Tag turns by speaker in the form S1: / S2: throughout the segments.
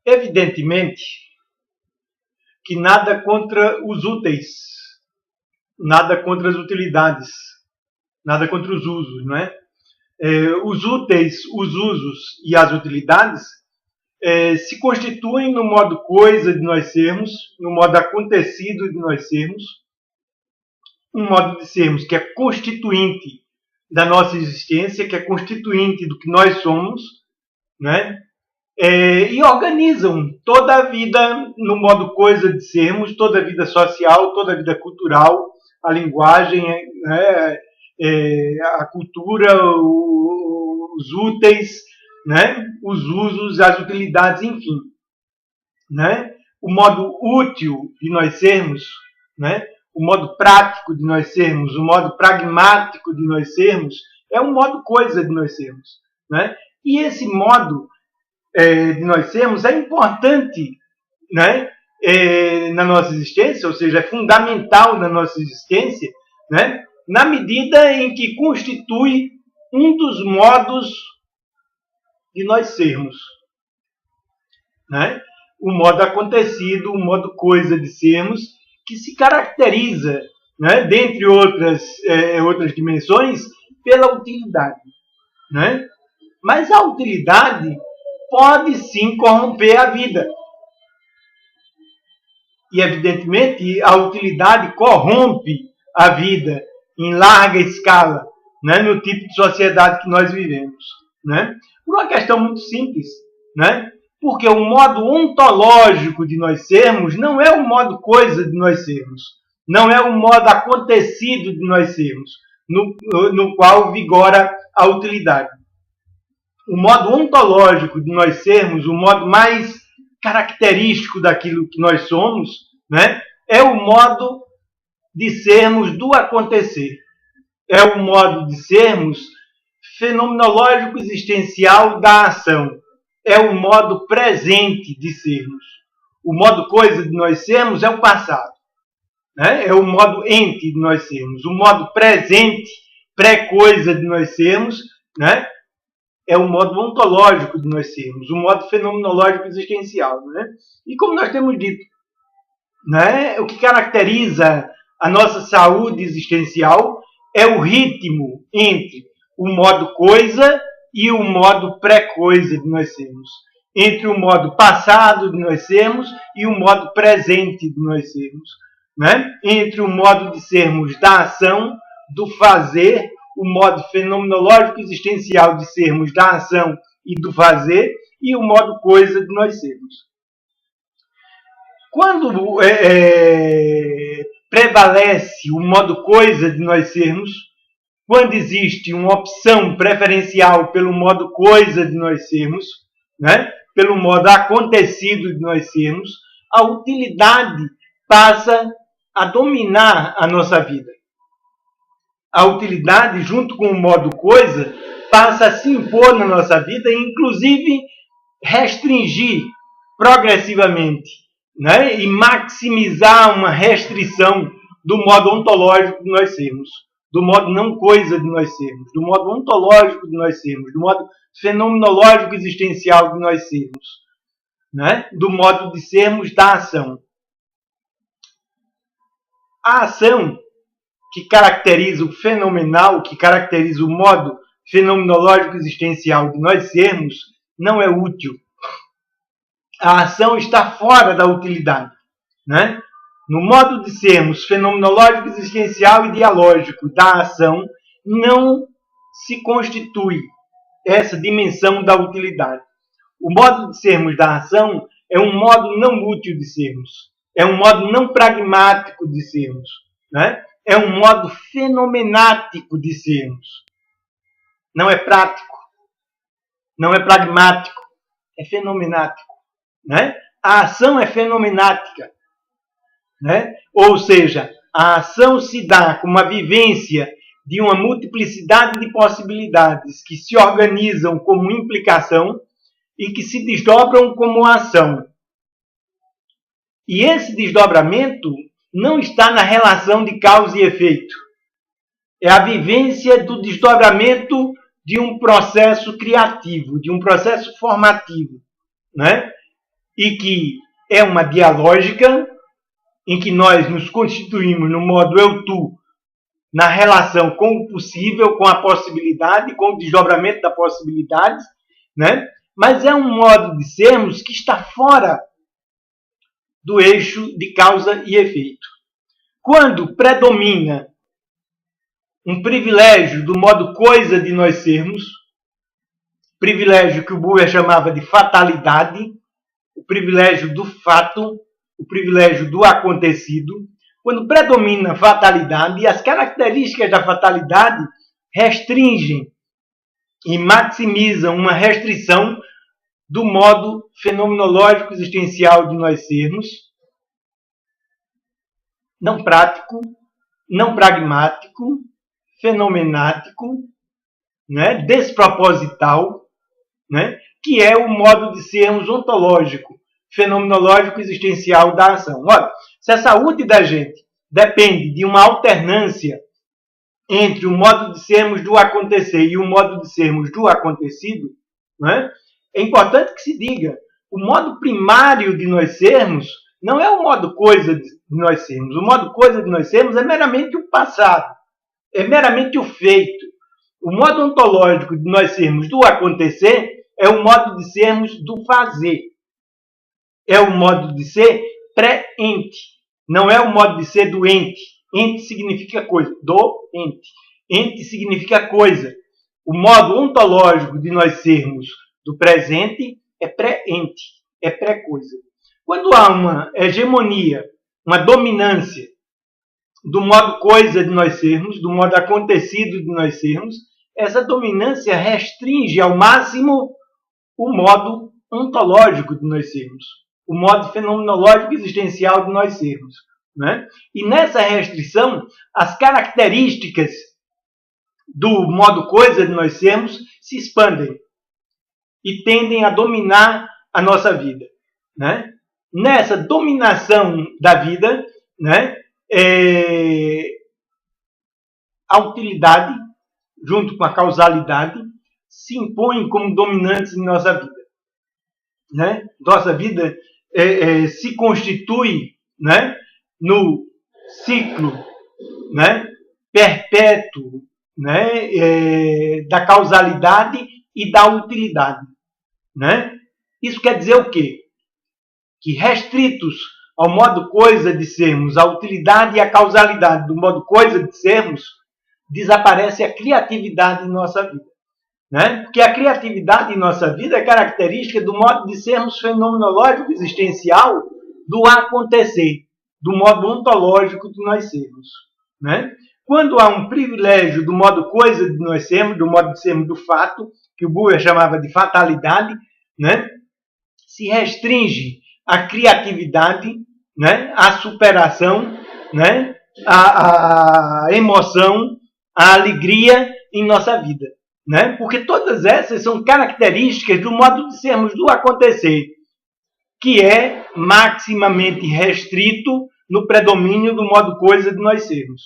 S1: Evidentemente que nada contra os úteis, nada contra as utilidades, nada contra os usos, não é? Os úteis, os usos e as utilidades se constituem no modo coisa de nós sermos, no modo acontecido de nós sermos, um modo de sermos que é constituinte da nossa existência, que é constituinte do que nós somos, né? E organizam toda a vida no modo coisa de sermos, toda a vida social, toda a vida cultural, a linguagem, né? A cultura, os úteis, né? Os usos, as utilidades, enfim. Né? O modo útil de nós sermos, né? O modo prático de nós sermos, o modo pragmático de nós sermos, é um modo coisa de nós sermos. Né? E esse modo de nós sermos é importante, né? Na nossa existência, ou seja, é fundamental na nossa existência, né? Na medida em que constitui um dos modos de nós sermos. Né? O modo acontecido, o modo coisa de sermos, que se caracteriza, né, dentre outras dimensões, pela utilidade. Né? Mas a utilidade pode sim corromper a vida. E, evidentemente, a utilidade corrompe a vida em larga escala, né, no tipo de sociedade que nós vivemos. Né? Por uma questão muito simples. Né? Porque o modo ontológico de nós sermos não é o modo coisa de nós sermos. Não é o modo acontecido de nós sermos, no qual vigora a utilidade. O modo ontológico de nós sermos, o modo mais característico daquilo que nós somos, né, é o modo de sermos do acontecer. É o modo de sermos fenomenológico existencial da ação. É o modo presente de sermos. O modo coisa de nós sermos é o passado. Né? É o modo ente de nós sermos. O modo presente, pré-coisa de nós sermos, né? É o modo ontológico de nós sermos. O modo fenomenológico existencial. Né? E como nós temos dito, né? O que caracteriza a nossa saúde existencial é o ritmo entre o modo coisa e o modo pré-coisa de nós sermos. Entre o modo passado de nós sermos e o modo presente de nós sermos. Né? Entre o modo de sermos da ação, do fazer, o modo fenomenológico existencial de sermos da ação e do fazer, e o modo coisa de nós sermos. Quando prevalece o modo coisa de nós sermos, quando existe uma opção preferencial pelo modo coisa de nós sermos, né? Pelo modo acontecido de nós sermos, a utilidade passa a dominar a nossa vida. A utilidade, junto com o modo coisa, passa a se impor na nossa vida e, inclusive, restringir progressivamente, né? E maximizar uma restrição do modo ontológico de nós sermos, do modo não coisa de nós sermos, do modo ontológico de nós sermos, do modo fenomenológico existencial de nós sermos, né? Do modo de sermos da ação. A ação que caracteriza o fenomenal, que caracteriza o modo fenomenológico existencial de nós sermos, não é útil. A ação está fora da utilidade. Né? No modo de sermos fenomenológico, existencial e dialógico da ação, não se constitui essa dimensão da utilidade. O modo de sermos da ação é um modo não útil de sermos. É um modo não pragmático de sermos. Né? É um modo fenomenático de sermos. Não é prático. Não é pragmático. É fenomenático. Né? A ação é fenomenática. Né? Ou seja, a ação se dá com uma vivência de uma multiplicidade de possibilidades que se organizam como implicação e que se desdobram como ação. E esse desdobramento não está na relação de causa e efeito. É a vivência do desdobramento de um processo criativo, de um processo formativo. Né? e que é uma dialógica em que nós nos constituímos no modo eu-tu, na relação com o possível, com a possibilidade, com o desdobramento da possibilidade, né? Mas é um modo de sermos que está fora do eixo de causa e efeito. Quando predomina um privilégio do modo coisa de nós sermos, privilégio que o Buber chamava de fatalidade, o privilégio do fato, o privilégio do acontecido, quando predomina a fatalidade, e as características da fatalidade restringem e maximizam uma restrição do modo fenomenológico existencial de nós sermos, não prático, não pragmático, fenomenático, né, desproposital, né, que é o modo de sermos ontológico, fenomenológico existencial da ação. Olha, se a saúde da gente depende de uma alternância entre o modo de sermos do acontecer e o modo de sermos do acontecido, né, é importante que se diga, o modo primário de nós sermos não é o modo coisa de nós sermos. O modo coisa de nós sermos é meramente o passado, é meramente o feito. O modo ontológico de nós sermos do acontecer é o modo de sermos do fazer. É o modo de ser pré-ente. Não é o modo de ser do ente. Ente significa coisa. Do ente. Ente significa coisa. O modo ontológico de nós sermos do presente é pré-ente. É pré-coisa. Quando há uma hegemonia, uma dominância do modo coisa de nós sermos, do modo acontecido de nós sermos, essa dominância restringe ao máximo o modo ontológico de nós sermos, o modo fenomenológico existencial de nós sermos. Né? E nessa restrição, as características do modo coisa de nós sermos se expandem e tendem a dominar a nossa vida. Né? Nessa dominação da vida, né, a utilidade, junto com a causalidade, se impõem como dominantes em nossa vida. Né? Nossa vida se constitui, né, no ciclo, né, perpétuo, né, da causalidade e da utilidade. Né? Isso quer dizer o quê? Que restritos ao modo coisa de sermos, a utilidade e a causalidade do modo coisa de sermos, desaparece a criatividade em nossa vida. Né? Porque a criatividade em nossa vida é característica do modo de sermos fenomenológico existencial do acontecer, do modo ontológico de nós sermos. Né? Quando há um privilégio do modo coisa de nós sermos, do modo de sermos do fato, que o Buber chamava de fatalidade, né? Se restringe a criatividade, né? A superação, né? A emoção, a alegria em nossa vida. Né? Porque todas essas são características do modo de sermos do acontecer, que é maximamente restrito no predomínio do modo coisa de nós sermos.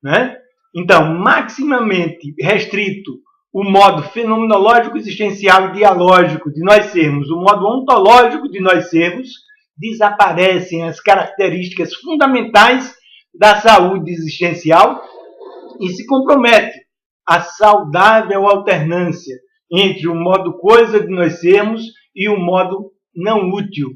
S1: Né? Então, maximamente restrito o modo fenomenológico, existencial e dialógico de nós sermos, o modo ontológico de nós sermos, desaparecem as características fundamentais da saúde existencial e se compromete a saudável alternância entre o modo coisa de nós sermos e o modo não útil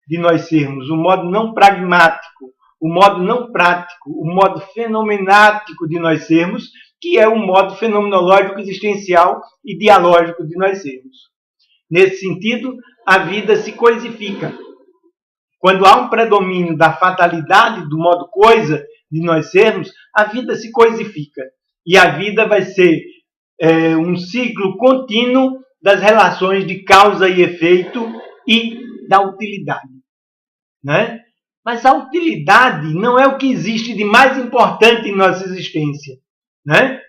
S1: de nós sermos, o modo não pragmático, o modo não prático, o modo fenomenático de nós sermos, que é o modo fenomenológico existencial e dialógico de nós sermos. Nesse sentido, a vida se coisifica. Quando há um predomínio da fatalidade do modo coisa de nós sermos, a vida se coisifica. E a vida vai ser um ciclo contínuo das relações de causa e efeito e da utilidade. Né? Mas a utilidade não é o que existe de mais importante em nossa existência. Né?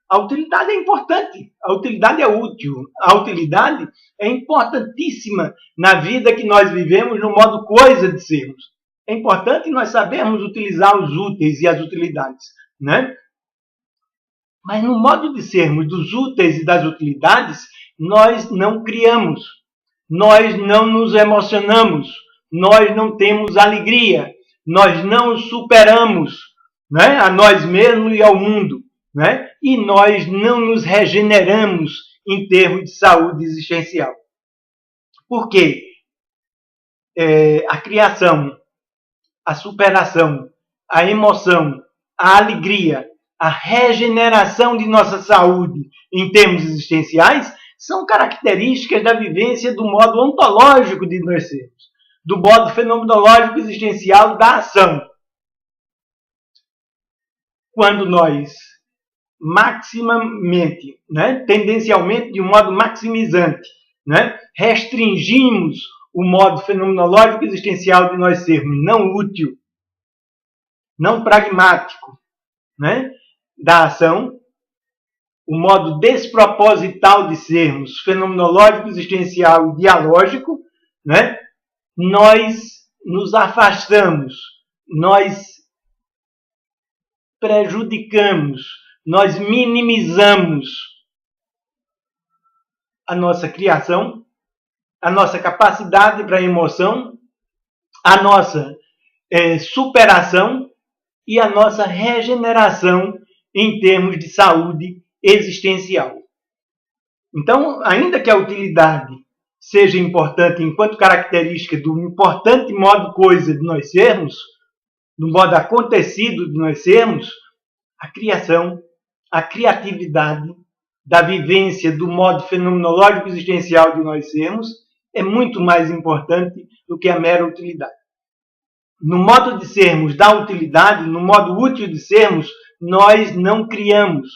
S1: A utilidade é importante, a utilidade é útil, a utilidade é importantíssima na vida que nós vivemos no modo coisa de sermos. É importante nós sabermos utilizar os úteis e as utilidades. Né? Mas no modo de sermos dos úteis e das utilidades, nós não criamos, nós não nos emocionamos, nós não temos alegria, nós não superamos, né, a nós mesmos e ao mundo, né, e nós não nos regeneramos em termos de saúde existencial. Por quê? A criação, a superação, a emoção, a alegria, a regeneração de nossa saúde em termos existenciais são características da vivência do modo ontológico de nós sermos, do modo fenomenológico existencial da ação. Quando nós maximamente, né, tendencialmente de um modo maximizante, né, restringimos o modo fenomenológico existencial de nós sermos, não útil, não pragmático, né, da ação, o modo desproposital de sermos, fenomenológico, existencial e dialógico, né, nós nos afastamos, nós prejudicamos, nós minimizamos a nossa criação, a nossa capacidade para a emoção, a nossa superação e a nossa regeneração em termos de saúde existencial. Então, ainda que a utilidade seja importante enquanto característica do importante modo coisa de nós sermos, do modo acontecido de nós sermos, a criação, a criatividade da vivência do modo fenomenológico existencial de nós sermos é muito mais importante do que a mera utilidade. No modo de sermos da utilidade, no modo útil de sermos, nós não criamos.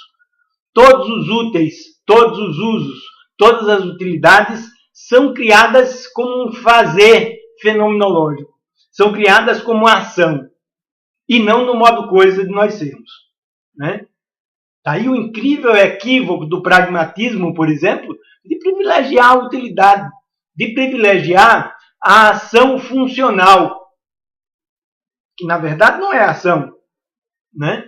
S1: Todos os úteis, todos os usos, todas as utilidades são criadas como um fazer fenomenológico. São criadas como ação. E não no modo coisa de nós sermos. Né? Daí o incrível equívoco do pragmatismo, por exemplo, de privilegiar a utilidade, de privilegiar a ação funcional, que na verdade não é ação, né?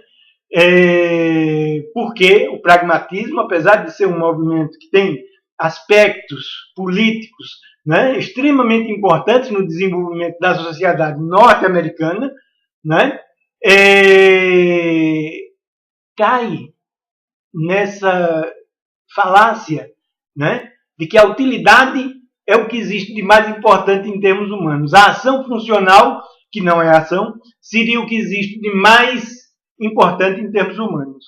S1: Porque o pragmatismo, apesar de ser um movimento que tem aspectos políticos, né, extremamente importantes no desenvolvimento da sociedade norte-americana, né, cai nessa falácia, né, de que a utilidade é o que existe de mais importante em termos humanos. A ação funcional, que não é ação, seria o que existe de mais importante em termos humanos.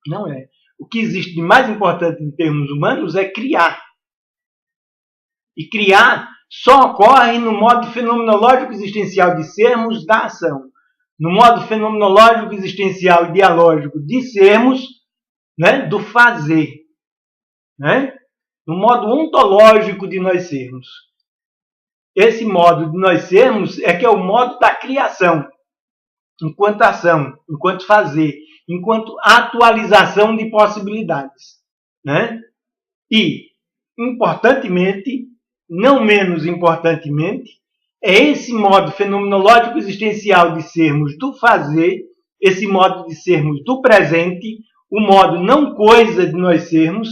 S1: Não é. O que existe de mais importante em termos humanos é criar. E criar só ocorre no modo fenomenológico existencial de sermos da ação. No modo fenomenológico existencial e dialógico de sermos, né, do fazer. Né? No modo ontológico de nós sermos. Esse modo de nós sermos é que é o modo da criação. Enquanto ação, enquanto fazer, enquanto atualização de possibilidades. Né? E, importantemente, não menos importantemente, é esse modo fenomenológico existencial de sermos do fazer, esse modo de sermos do presente, o modo não coisa de nós sermos,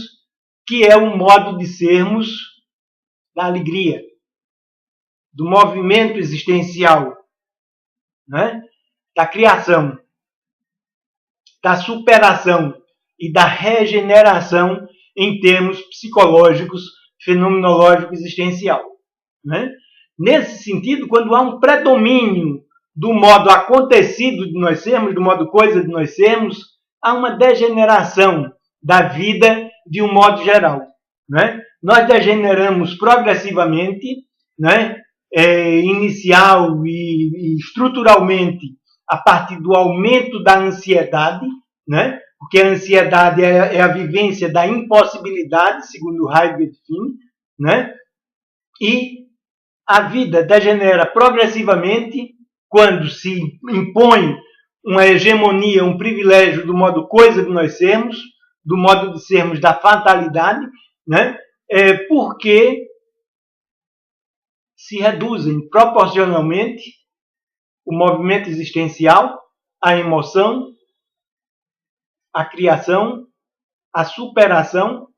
S1: que é o modo de sermos da alegria, do movimento existencial, né? Da criação, da superação e da regeneração em termos psicológicos, fenomenológico existencial. Né? Nesse sentido, quando há um predomínio do modo acontecido de nós sermos, do modo coisa de nós sermos, há uma degeneração da vida de um modo geral. Né? Nós degeneramos progressivamente, né? Inicial e estruturalmente, a partir do aumento da ansiedade, né? Porque a ansiedade é a vivência da impossibilidade, segundo Heidegger define, né? E a vida degenera progressivamente quando se impõe uma hegemonia, um privilégio do modo coisa de nós sermos, do modo de sermos da fatalidade, né? Porque se reduzem proporcionalmente o movimento existencial, a emoção, a criação, a superação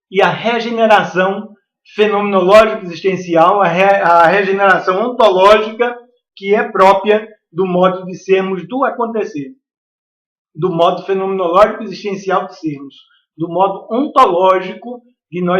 S1: e a regeneração fenomenológico existencial, a regeneração ontológica que é própria do modo de sermos do acontecer, do modo fenomenológico existencial de sermos, do modo ontológico de nós